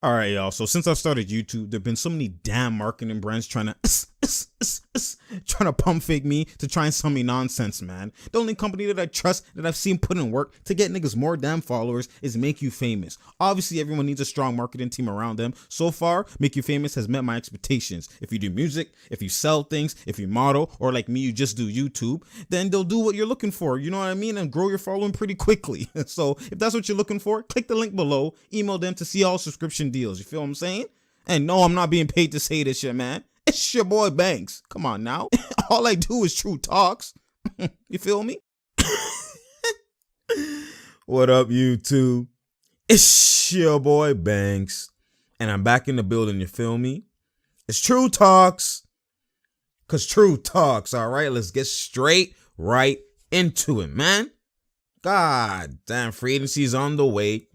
All right, y'all. So since I've started YouTube, there've been so many damn marketing brands trying to pump fake me to try and sell me nonsense, man. The only company that I trust that I've seen put in work to get niggas more damn followers is Make You Famous. Obviously, everyone needs a strong marketing team around them. So far, Make You Famous has met my expectations. If you do music, if you sell things, if you model, or like me, you just do YouTube, then they'll do what you're looking for. You know what I mean? And grow your following pretty quickly. So if that's what you're looking for, click the link below, email them to see all subscription deals. You feel what I'm saying? And no, I'm not being paid to say this shit, man. It's your boy Banks. Come on now. All I do is true talks. You feel me? What up, YouTube? It's your boy Banks. And I'm back in the building, you feel me? It's true talks. Cause true talks, all right? Let's get straight right into it, man. God damn, free agency's on the way.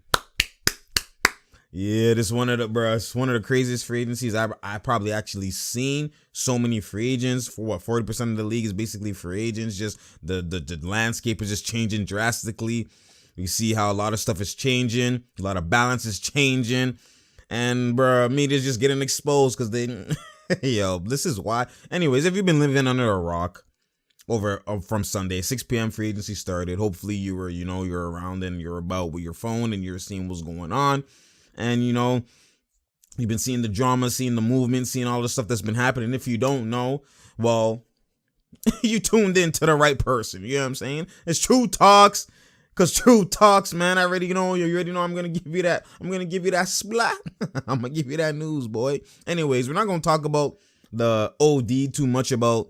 Yeah, this one of the craziest free agencies I probably actually seen. So many free agents. For what, 40% of the league is basically free agents. Just the landscape is just changing drastically. You see how a lot of stuff is changing, a lot of balance is changing, and media's just getting exposed because they yo, this is why. Anyways, if you've been living under a rock from Sunday, 6 p.m. free agency started. Hopefully you're around and you're about with your phone and you're seeing what's going on. And, you've been seeing the drama, seeing the movement, seeing all the stuff that's been happening. If you don't know, well, you tuned in to the right person. You know what I'm saying? It's True Talks. Because True Talks, man, you already know I'm going to give you that. I'm going to give you that splat. I'm going to give you that news, boy. Anyways, we're not going to talk about the OD too much about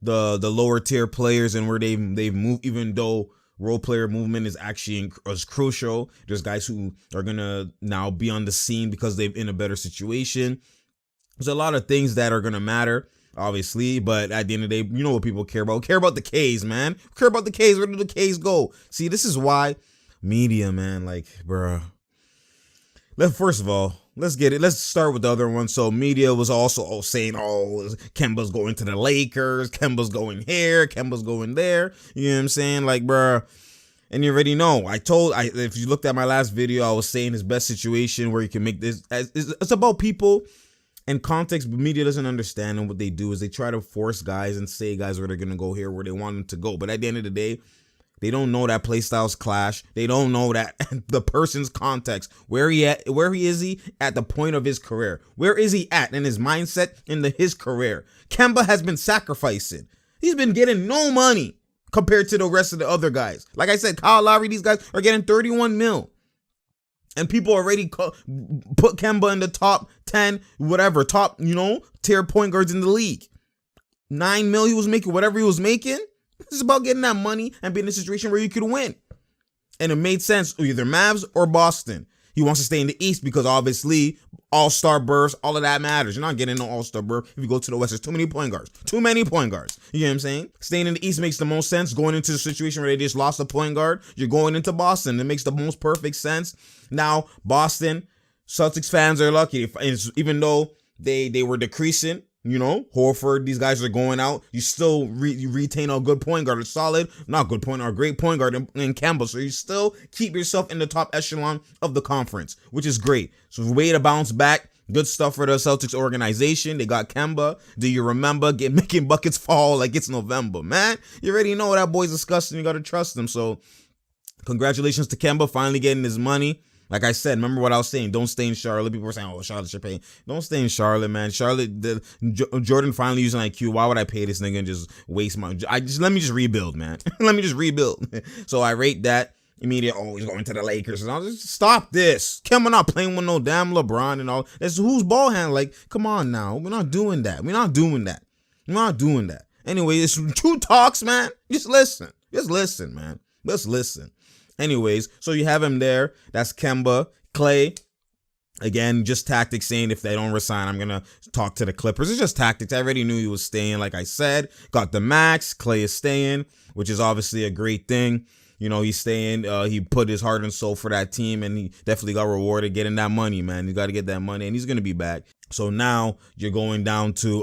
the lower tier players and where they've moved, even though role player movement is actually as crucial. There's guys who are gonna now be on the scene because they're in a better situation. There's a lot of things that are gonna matter, obviously, but at the end of the day, you know what people care about. Care about the K's, man. Care about the K's. Where do the K's go? See, this is why media, man, like, bruh. First of all, let's get it. Let's start with the other one. So media was also saying, Kemba's going to the Lakers. Kemba's going here. Kemba's going there. You know what I'm saying? Like, bruh. And you already know. If you looked at my last video, I was saying his best situation where you can make this. It's about people and context, but media doesn't understand. And what they do is they try to force guys and say guys where they're going to go here, where they want them to go. But at the end of the day, they don't know that play styles clash. They don't know that the person's context. Where he is at the point of his career? Where is he at in his mindset in his career? Kemba has been sacrificing. He's been getting no money compared to the rest of the other guys. Like I said, Kyle Lowry, these guys are getting 31 mil. And people already put Kemba in the top 10, whatever, top, tier point guards in the league. 9 mil he was making, whatever he was making. It's about getting that money and being in a situation where you could win. And it made sense, either Mavs or Boston. He wants to stay in the East because obviously all-star berths, all of that matters. You're not getting no all-star berth if you go to the West. There's too many point guards. Too many point guards. You know what I'm saying? Staying in the East makes the most sense. Going into the situation where they just lost a point guard, you're going into Boston. It makes the most perfect sense. Now, Boston, Celtics fans are lucky. Even though they were decreasing, Horford, these guys are going out. You still retain a good point guard, a great point guard in Kemba. So you still keep yourself in the top echelon of the conference, which is great. So way to bounce back. Good stuff for the Celtics organization. They got Kemba. Do you remember making buckets fall like it's November, man? You already know that boy's disgusting. You got to trust him. So congratulations to Kemba finally getting his money. Like I said, remember what I was saying. Don't stay in Charlotte. People were saying, Charlotte should pay. Don't stay in Charlotte, man. Jordan finally using IQ. Why would I pay this nigga and just waste my... let me just rebuild, man. Let me just rebuild. So I rate that. Immediately, he's going to the Lakers. And I'll just stop this. Kemba not playing with no damn LeBron and all. That's who's ball handle. Like, come on now. We're not doing that. Anyway, it's True Talks, man. Just listen, man. Let's listen. Anyways, so you have him there. That's Kemba. Clay, again, just tactics, saying if they don't resign, I'm going to talk to the Clippers. It's just tactics. I already knew he was staying, like I said. Got the max. Clay is staying, which is obviously a great thing. He's staying. He put his heart and soul for that team, and he definitely got rewarded getting that money, man. You got to get that money, and he's going to be back. So now you're going down to,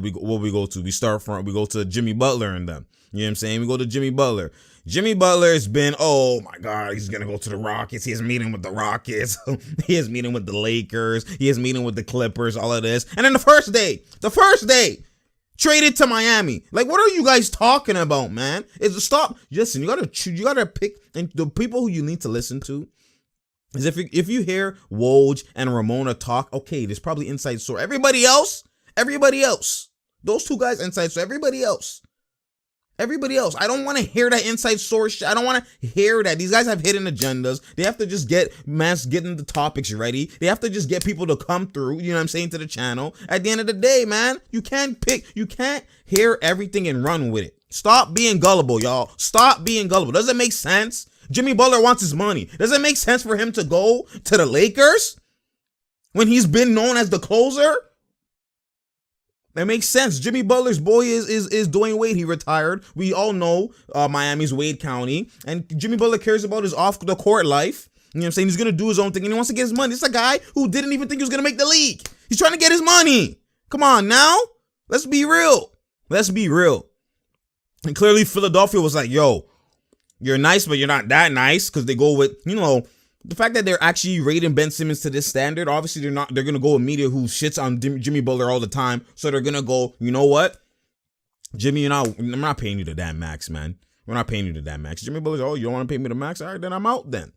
we go to Jimmy Butler and them. You know what I'm saying? We go to Jimmy Butler. Jimmy Butler has been, oh my God, he's going to go to the Rockets. He has a meeting with the Rockets. He has a meeting with the Lakers. He has a meeting with the Clippers, all of this. And then the first day, traded to Miami. Like, what are you guys talking about, man? Stop. Listen, you gotta pick, and the people who you need to listen to is if you hear Woj and Ramona talk, okay, there's probably inside source. Everybody else, those two guys inside source. Everybody else. I don't want to hear that inside source shit. I don't want to hear that. These guys have hidden agendas. They have to just getting the topics ready. They have to just get people to come through, you know what I'm saying, to the channel. At the end of the day, man, you can't hear everything and run with it. Stop being gullible, y'all. Stop being gullible. Does it make sense? Jimmy Butler wants his money. Does it make sense for him to go to the Lakers when he's been known as the closer? That makes sense. Jimmy Butler's boy is Dwayne Wade. He retired. We all know Miami's Wade County. And Jimmy Butler cares about his off-the-court life. You know what I'm saying? He's going to do his own thing, and he wants to get his money. It's a guy who didn't even think he was going to make the league. He's trying to get his money. Come on now. Let's be real. And clearly Philadelphia was like, yo, you're nice, but you're not that nice, because they go with, you know, the fact that they're actually rating Ben Simmons to this standard. Obviously, they're going to go with media who shits on Jimmy Butler all the time. So they're going to go, you know what? Jimmy, I'm not paying you the damn max, man. We're not paying you the damn max. Jimmy Butler's, oh, you don't want to pay me the max? All right, then I'm out then.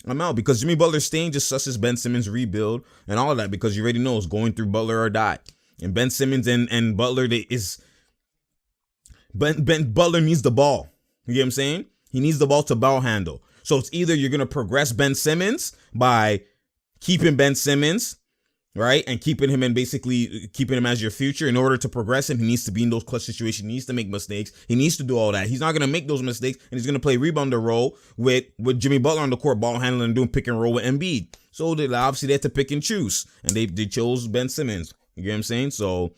I'm out, because Jimmy Butler's staying just susses Ben Simmons' rebuild and all of that, because you already know it's going through Butler or die. And Ben Simmons and Butler, Butler needs the ball. You get what I'm saying? He needs the ball to ball handle. So it's either you're going to progress Ben Simmons by keeping Ben Simmons, right? And keeping him as your future. In order to progress him, he needs to be in those clutch situations. He needs to make mistakes. He needs to do all that. He's not going to make those mistakes, and he's going to play rebounder role with Jimmy Butler on the court, ball handling and doing pick and roll with Embiid. So obviously they had to pick and choose, and they chose Ben Simmons. You get what I'm saying? So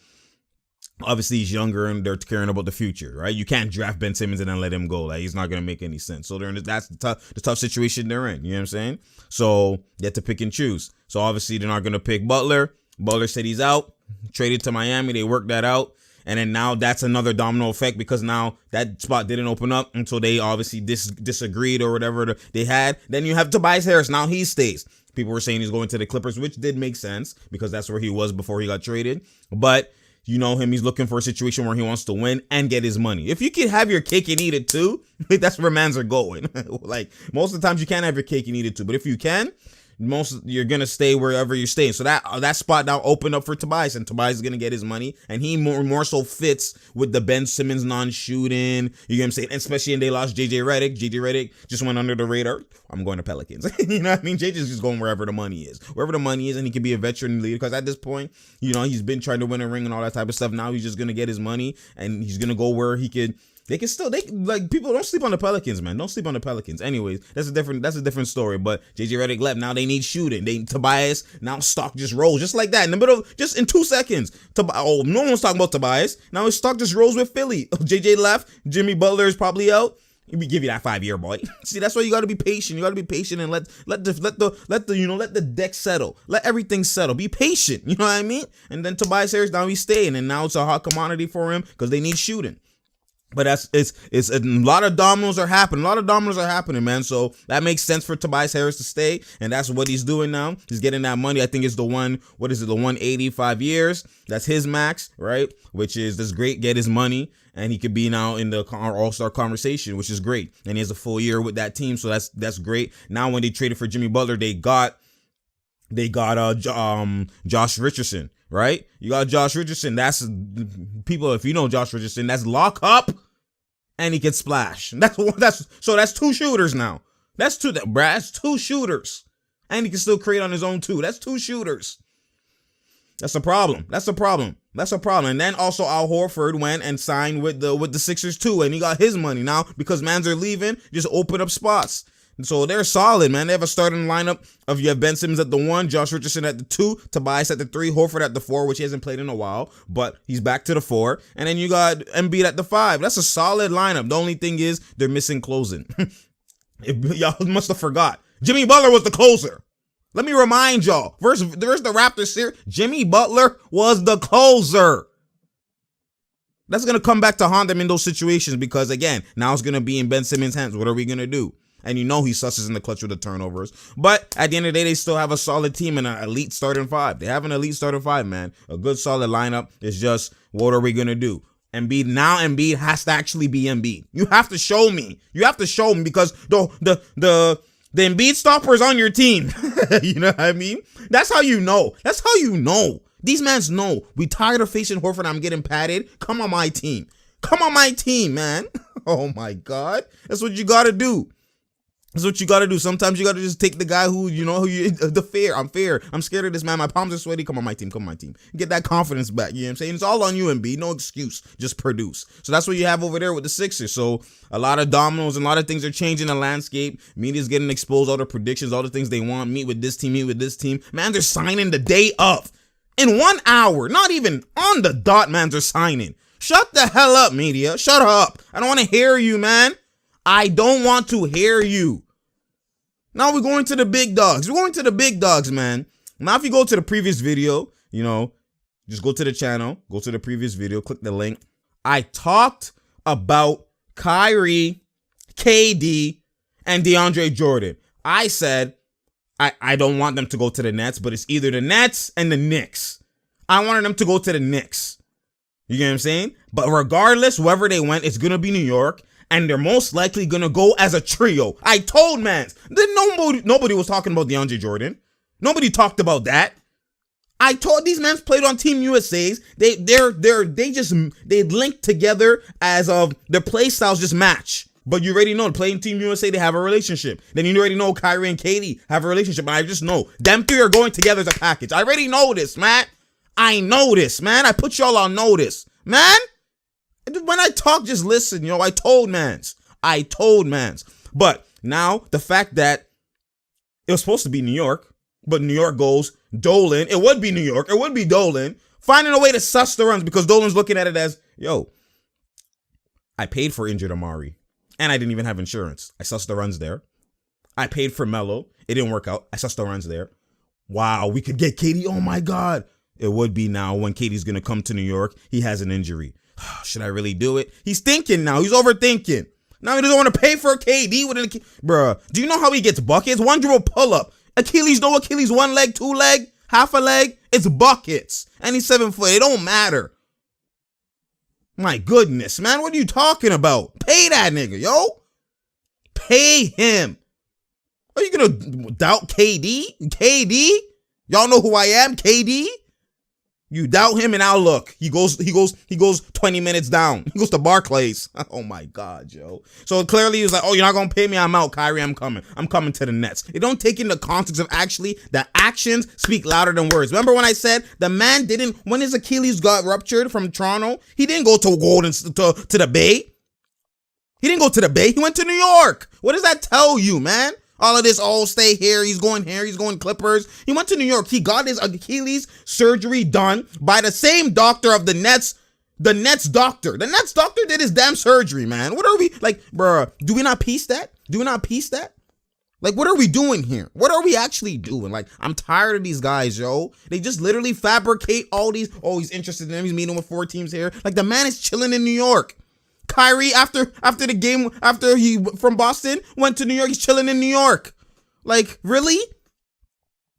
obviously he's younger and they're caring about the future, right? You can't draft Ben Simmons and then let him go. Like, he's not going to make any sense. So that's the tough situation they're in. You know what I'm saying? So they have to pick and choose. So obviously they're not going to pick Butler. Butler said he's out, traded to Miami. They worked that out. And then now that's another domino effect, because now that spot didn't open up until they obviously disagreed or whatever they had. Then you have Tobias Harris. Now he stays. People were saying he's going to the Clippers, which did make sense because that's where he was before he got traded. But you know him, he's looking for a situation where he wants to win and get his money. If you can have your cake and eat it too, that's where mans are going. Like, most of the times you can't have your cake and eat it too, but if you can, you're gonna stay wherever you're staying. So that spot now opened up for Tobias, and Tobias is gonna get his money, and he more so fits with the Ben Simmons non-shooting. You get what I'm saying? And especially, and they lost JJ Redick. JJ Redick just went under the radar. I'm going to Pelicans. You know what I mean? JJ's just going wherever the money is, and he can be a veteran leader, because at this point, you know, he's been trying to win a ring and all that type of stuff. Now he's just gonna get his money, and he's gonna go where he could. People don't sleep on the Pelicans, man. Don't sleep on the Pelicans. Anyways, that's a different story. But JJ Redick left. Now they need shooting. Tobias, now stock just rolls just like that in the middle, just in 2 seconds. No one's talking about Tobias. Now his stock just rolls with Philly. JJ left. Jimmy Butler is probably out. We give you that 5-year, boy. See, that's why you got to be patient. You got to be patient and let the deck settle. Let everything settle. Be patient. You know what I mean? And then Tobias Harris, now he's staying, and now it's a hot commodity for him because they need shooting. But it's a lot of dominoes are happening. Man. So that makes sense for Tobias Harris to stay, and that's what he's doing now. He's getting that money. I think it's the 185 years. That's his max, right? Which is that's great. Get his money, and he could be now in the All-Star conversation, which is great. And he has a full year with that team, so that's great. Now when they traded for Jimmy Butler, they got Josh Richardson, right? You got Josh Richardson. That's people. If you know Josh Richardson, that's lock up, and he can splash. That's 2 shooters now. That's 2 shooters, and he can still create on his own too. That's 2 shooters. That's a problem. And then also Al Horford went and signed with the Sixers too, and he got his money now because mans are leaving. Just open up spots. And so they're solid, man. They have a starting lineup of you have Ben Simmons at the 1, Josh Richardson at the 2, Tobias at the 3, Horford at the 4, which he hasn't played in a while, but he's back to the 4. And then you got Embiid at the 5. That's a solid lineup. The only thing is they're missing closing. Y'all must have forgot. Jimmy Butler was the closer. Let me remind y'all. Versus the Raptors series, Jimmy Butler was the closer. That's going to come back to haunt them in those situations because, again, now it's going to be in Ben Simmons' hands. What are we going to do? And you know he susses in the clutch with the turnovers. But at the end of the day, they still have a solid team and an elite starting five. They have an elite starting five, man. A good, solid lineup. It's just, what are we going to do? Embiid has to actually be Embiid. You have to show me. You have to show me because the Embiid stopper is on your team. You know what I mean? That's how you know. That's how you know. These mans know. We tired of facing Horford. I'm getting padded. Come on my team. Come on my team, man. Oh my God. That's what you got to do. That's what you got to do. Sometimes you got to just take the guy the fair. I'm fair. I'm scared of this, man. My palms are sweaty. Come on my team. Come on my team. Get that confidence back. You know what I'm saying? It's all on you, Embiid. No excuse. Just produce. So that's what you have over there with the Sixers. So a lot of dominoes and a lot of things are changing the landscape. Media's getting exposed. All the predictions, all the things they want. Meet with this team, meet with this team. Man, they're signing the day of. In 1 hour. Not even on the dot, man, they're signing. Shut the hell up, media. Shut up. I don't want to hear you, man. I don't want to hear you. Now we're going to the big dogs. We're going to the big dogs, man. Now, if you go to the previous video, just go to the channel, go to the previous video, click the link. I talked about Kyrie, KD, and DeAndre Jordan. I said, I don't want them to go to the Nets, but it's either the Nets and the Knicks. I wanted them to go to the Knicks. You get what I'm saying? But regardless, wherever they went, it's going to be New York. And they're most likely going to go as a trio. I told mans. Then nobody was talking about DeAndre Jordan. Nobody talked about that. I told these mans played on Team USA's. They linked together as of their play styles just match. But you already know, playing Team USA, they have a relationship. Then you already know Kyrie and KD have a relationship. And I just know them three are going together as a package. I already know this, man. I know this, man. I put y'all on notice, man. When I talk, just listen, I told mans. But now, the fact that it was supposed to be New York, but New York goes Dolan. It would be New York. It would be Dolan. Finding a way to suss the runs because Dolan's looking at it as, I paid for injured Amari. And I didn't even have insurance. I sussed the runs there. I paid for Melo. It didn't work out. I sussed the runs there. Wow, we could get KD. Oh, my God. It would be now when KD's going to come to New York. He has an injury. Should I really do it? He's thinking now. He's overthinking. Now he doesn't want to pay for a KD with an bruh. Do you know how he gets buckets? One dribble pull up. Achilles, no Achilles, 1 leg, 2 leg, half a leg. It's buckets. And he's 7 foot. It don't matter. My goodness, man. What are you talking about? Pay that nigga, yo. Pay him. Are you gonna doubt KD? KD? Y'all know who I am, KD? You doubt him and now look, he goes 20 minutes down. He goes to Barclays. Oh my God, Joe. So clearly he was like, oh, you're not going to pay me. I'm out, Kyrie. I'm coming to the Nets. It don't take in the context of actually the actions speak louder than words. Remember when I said the man didn't, when his Achilles got ruptured from Toronto, he didn't go to the Bay. He didn't go to the Bay. He went to New York. What does that tell you, man? All of this, stay here. He's going here. He's going Clippers. He went to New York. He got his Achilles surgery done by the same doctor of the Nets. The Nets doctor. The Nets doctor did his damn surgery, man. What are we, like, bruh, do we not piece that? Like, what are we doing here? What are we actually doing? Like, I'm tired of these guys, yo. They just literally fabricate all these, he's interested in them. He's meeting with 4 teams here. Like, the man is chilling in New York. Kyrie, after the game, after he from Boston went to New York, he's chilling in New York. Like, really?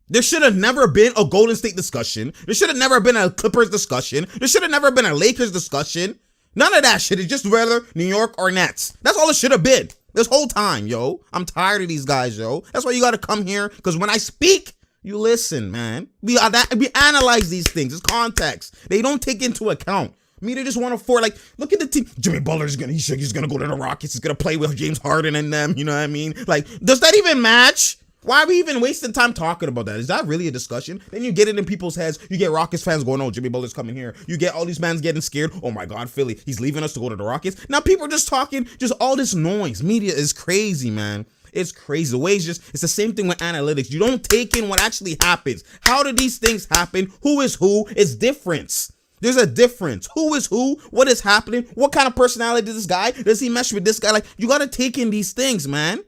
There should have never been a Golden State discussion. There should have never been a Clippers discussion. There should have never been a Lakers discussion. None of that shit. It's just whether New York or Nets. That's all it should have been this whole time, yo. I'm tired of these guys, yo. That's why you got to come here, because when I speak, you listen, man. We analyze these things. It's context. They don't take into account. They just want to like, look at the team. Jimmy Butler's he's gonna go to the Rockets. He's gonna play with James Harden and them. You know what I mean? Like, does that even match? Why are we even wasting time talking about that? Is that really a discussion? Then you get it in people's heads. You get Rockets fans going, oh, Jimmy Butler's coming here. You get all these fans getting scared. Oh my God, Philly, he's leaving us to go to the Rockets. Now people are just talking, just all this noise. Media is crazy, man. It's crazy. The way it's the same thing with analytics. You don't take in what actually happens. How do these things happen? Who is who? It's difference. There's a difference. Who is who? What is happening? What kind of personality is this guy? Does he mesh with this guy? Like, you got to take in these things, man.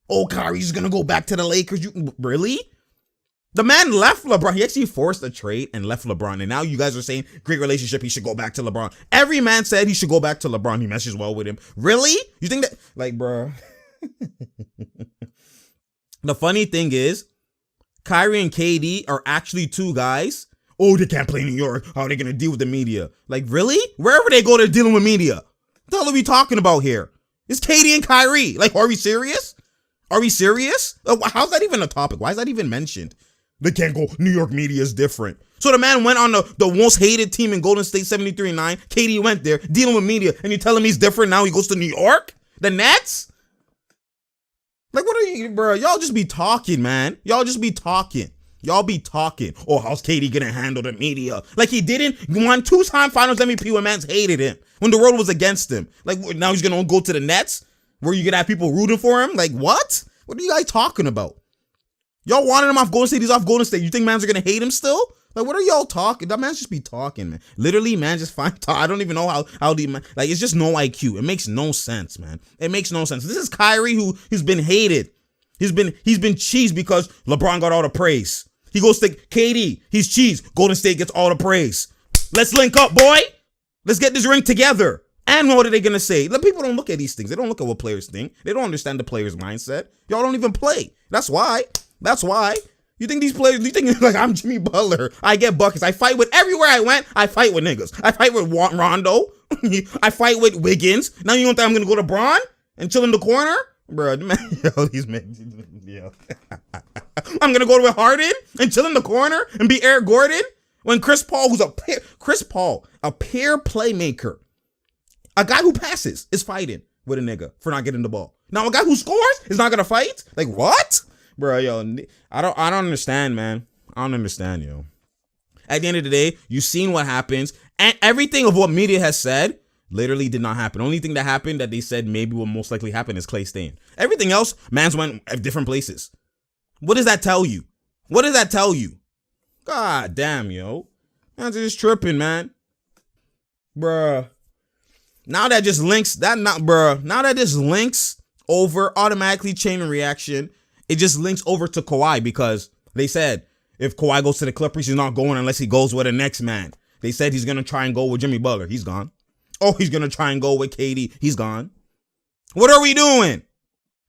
Oh, Kyrie's going to go back to the Lakers. Really? The man left LeBron. He actually forced a trade and left LeBron. And now you guys are saying great relationship. He should go back to LeBron. Every man said he should go back to LeBron. He meshes well with him. Really? You think that? Like, bro. The funny thing is, Kyrie and KD are actually two guys. Oh, they can't play in New York. How are they going to deal with the media? Like, really? Wherever they go, they're dealing with media. What the hell are we talking about here? It's KD and Kyrie. Like, are we serious? Are we serious? How's that even a topic? Why is that even mentioned? They can't go, New York media is different. So the man went on the most hated team in Golden State, 73-9. KD went there, dealing with media, and you tell him he's different now he goes to New York? The Nets? Like, what are you, bro? Y'all just be talking, man. Y'all just be talking. Y'all be talking. Oh, how's KD gonna handle the media? Like, he didn't. Won 2-time finals MVP when mans hated him, when the world was against him. Like, now he's gonna go to the Nets, where you gonna have people rooting for him? Like, what? What are you guys talking about? Y'all wanted him off Golden State. He's off Golden State. You think mans are going to hate him still? Like, what are y'all talking? That man just be talking, man. Literally, man, just fine talk. I don't even know how the man, like, it's just no IQ. It makes no sense, man. It makes no sense. This is Kyrie who's been hated. He's been cheesed because LeBron got all the praise. He goes to KD. He's cheesed. Golden State gets all the praise. Let's link up, boy. Let's get this ring together. And what are they going to say? The people don't look at these things. They don't look at what players think. They don't understand the player's mindset. Y'all don't even play. That's why. That's why. You think these players, you think like I'm Jimmy Butler, I get buckets. I fight with everywhere I went. I fight with niggas. I fight with Rondo. I fight with Wiggins. Now you don't think I'm going to go to Bron and chill in the corner? Bro, man, yo, these men, yo. I'm going to go to Harden and chill in the corner and be Eric Gordon when Chris Paul, who's a peer playmaker, a guy who passes, is fighting with a nigga for not getting the ball. Now a guy who scores is not going to fight? Like, what? Bro, yo, I don't understand, man. I don't understand, yo. At the end of the day, you've seen what happens, and everything of what media has said literally did not happen. Only thing that happened that they said maybe will most likely happen is Clay staying. Everything else, mans went at different places. What does that tell you? What does that tell you? God damn, yo. Man's just tripping, man. Bruh. Now that just links, now that just links over automatically chain reaction. It just links over to Kawhi because they said if Kawhi goes to the Clippers, he's not going unless he goes with the next man. They said he's going to try and go with Jimmy Butler. He's gone. Oh, he's going to try and go with KD. He's gone. What are we doing?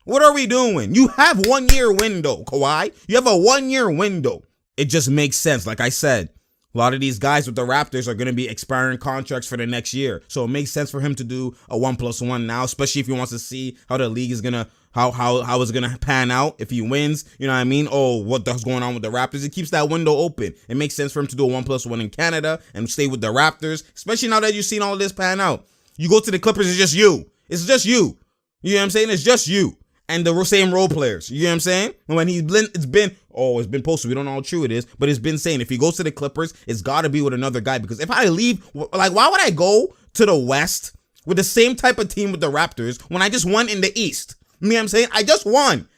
What are we doing? You have 1 year window, Kawhi. You have a 1 year window. It just makes sense. Like I said, a lot of these guys with the Raptors are going to be expiring contracts for the next year. So it makes sense for him to do a 1+1 now, especially if he wants to see how the league is going to, how it's going to pan out if he wins. You know what I mean? Oh, what the hell's going on with the Raptors? It keeps that window open. It makes sense for him to do a 1+1 in Canada and stay with the Raptors, especially now that you've seen all of this pan out. You go to the Clippers, it's just you. It's just you. You know what I'm saying? It's just you. And the same role players. You know what I'm saying? And when it's been posted. We don't know how true it is, but it's been saying if he goes to the Clippers, it's got to be with another guy. Because if I leave, like, why would I go to the West with the same type of team with the Raptors when I just won in the East? You know what I'm saying? I just won.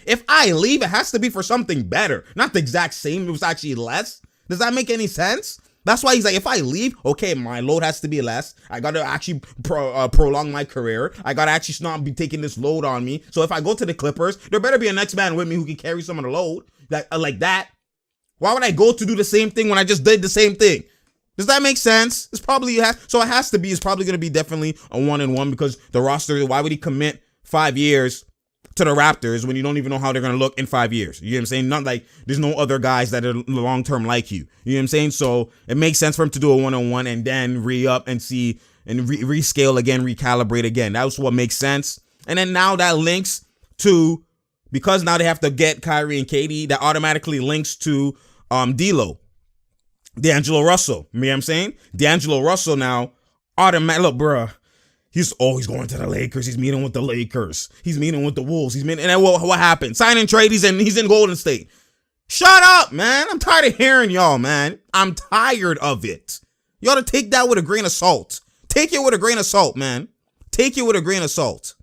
If I leave, it has to be for something better. Not the exact same. It was actually less. Does that make any sense? That's why he's like, if I leave, okay, my load has to be less. I got to actually prolong my career. I got to actually not be taking this load on me. So if I go to the Clippers, there better be a next man with me who can carry some of the load like that. Why would I go to do the same thing when I just did the same thing? Does that make sense? It's probably, so it has to be, it's probably going to be definitely a 1-1 because the roster, why would he commit 5 years to the Raptors when you don't even know how they're going to look in 5 years? You know what I'm saying? Not like there's no other guys that are long-term like you. You know what I'm saying? So it makes sense for him to do a 1-on-1 and then re-up and see and rescale again, recalibrate again. That's what makes sense. And then now that links to, because now they have to get Kyrie and KD, that automatically links to D'Lo, D'Angelo Russell. You know what I'm saying? D'Angelo Russell now, look, bruh. He's going to the Lakers. He's meeting with the Lakers. He's meeting with the Wolves. And then what happened? Sign and trade. He's in Golden State. Shut up, man. I'm tired of hearing y'all, man. I'm tired of it. You ought to take that with a grain of salt. Take it with a grain of salt, man. Take it with a grain of salt.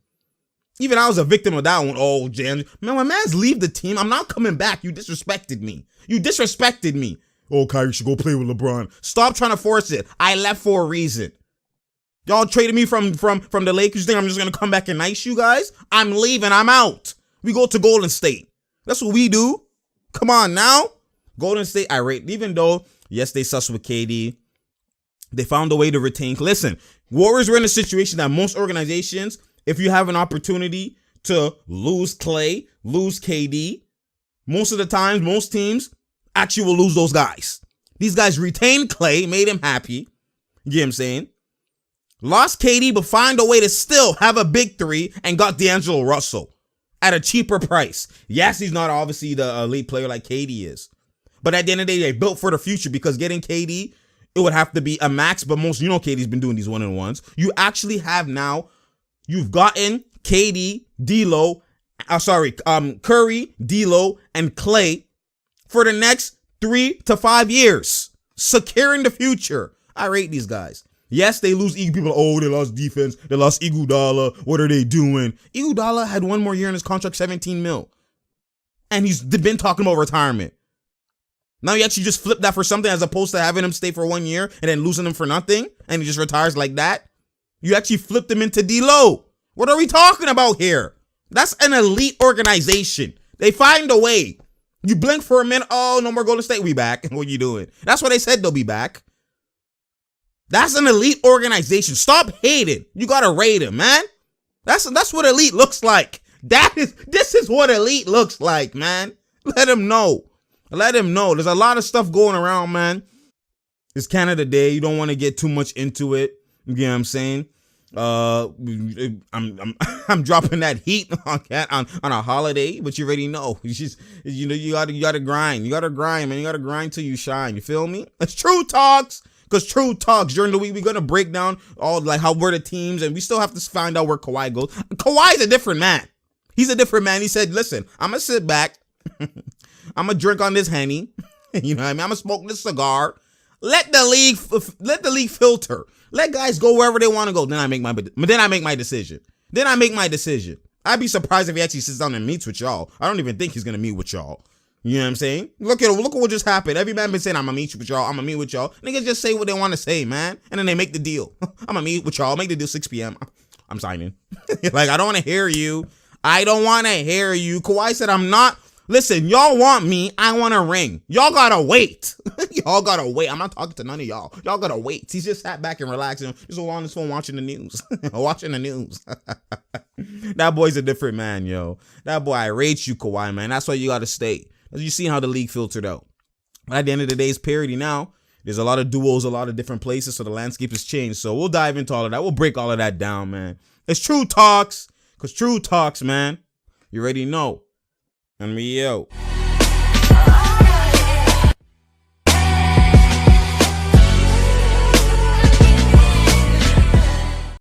Even I was a victim of that one. Oh, Jan. Man, when mans leave the team, I'm not coming back. You disrespected me. Oh, Kyrie should go play with LeBron. Stop trying to force it. I left for a reason. Y'all traded me from the Lakers. You think I'm just going to come back and nice you guys? I'm leaving. I'm out. We go to Golden State. That's what we do. Come on now. Golden State, irate. Even though, yes, they sus with KD, they found a way to retain. Listen, Warriors were in a situation that most organizations, if you have an opportunity to lose Clay, lose KD, most of the times, most teams actually will lose those guys. These guys retained Clay, made him happy. You get what I'm saying? Lost KD, but find a way to still have a big three and got D'Angelo Russell at a cheaper price. Yes, he's not obviously the elite player like KD is. But at the end of the day, they built for the future because getting KD, it would have to be a max. But most, KD's been doing these one-on-ones. You actually have now, you've gotten KD, Curry, D'Lo, and Clay for the next 3 to 5 years. Securing the future. I rate these guys. Yes, they lose people. Oh, they lost defense. They lost Iguodala. What are they doing? Iguodala had one more year in his contract, 17 mil. And he's been talking about retirement. Now you actually just flip that for something as opposed to having him stay for 1 year and then losing him for nothing. And he just retires like that. You actually flipped him into D'Lo. What are we talking about here? That's an elite organization. They find a way. You blink for a minute. Oh, no more Golden State. We back. What you doing? That's what they said they'll be back. That's an elite organization. Stop hating. You gotta rate him, man. That's what elite looks like. This is what elite looks like, man. Let him know. Let him know. There's a lot of stuff going around, man. It's Canada Day. You don't want to get too much into it. You get what I'm saying? I'm dropping that heat on a holiday, but you already know. You just you gotta grind. You gotta grind, man. You gotta grind till you shine. You feel me? It's True Talks. Because True Talks during the week, we're gonna break down all like how we're the teams, and we still have to find out where Kawhi goes. Kawhi's a different man. He's a different man. He said, "Listen, I'm gonna sit back. I'm gonna drink on this Henny. You know what I mean? I'm gonna smoke this cigar. Let the league filter. Let guys go wherever they want to go. Then I make my decision. I'd be surprised if he actually sits down and meets with y'all. I don't even think he's gonna meet with y'all. You know what I'm saying? Look at what just happened. Every man been saying, I'm gonna meet with y'all. Niggas just say what they want to say, man. And then they make the deal. I'm gonna meet with y'all. Make the deal 6 p.m. I'm signing. Like, I don't want to hear you. Kawhi said, I'm not. Listen, y'all want me. I want a ring. Y'all gotta wait. I'm not talking to none of y'all. Y'all gotta wait. He's just sat back and relaxing. Just on his phone watching the news. That boy's a different man, yo. That boy, I rate you, Kawhi, man. That's why you gotta stay. You see how the league filtered out. At the end of the day, it's parity now. There's a lot of duos, a lot of different places, so the landscape has changed. So we'll dive into all of that. We'll break all of that down, man. It's True Talks, because True Talks, man. You already know. And we out.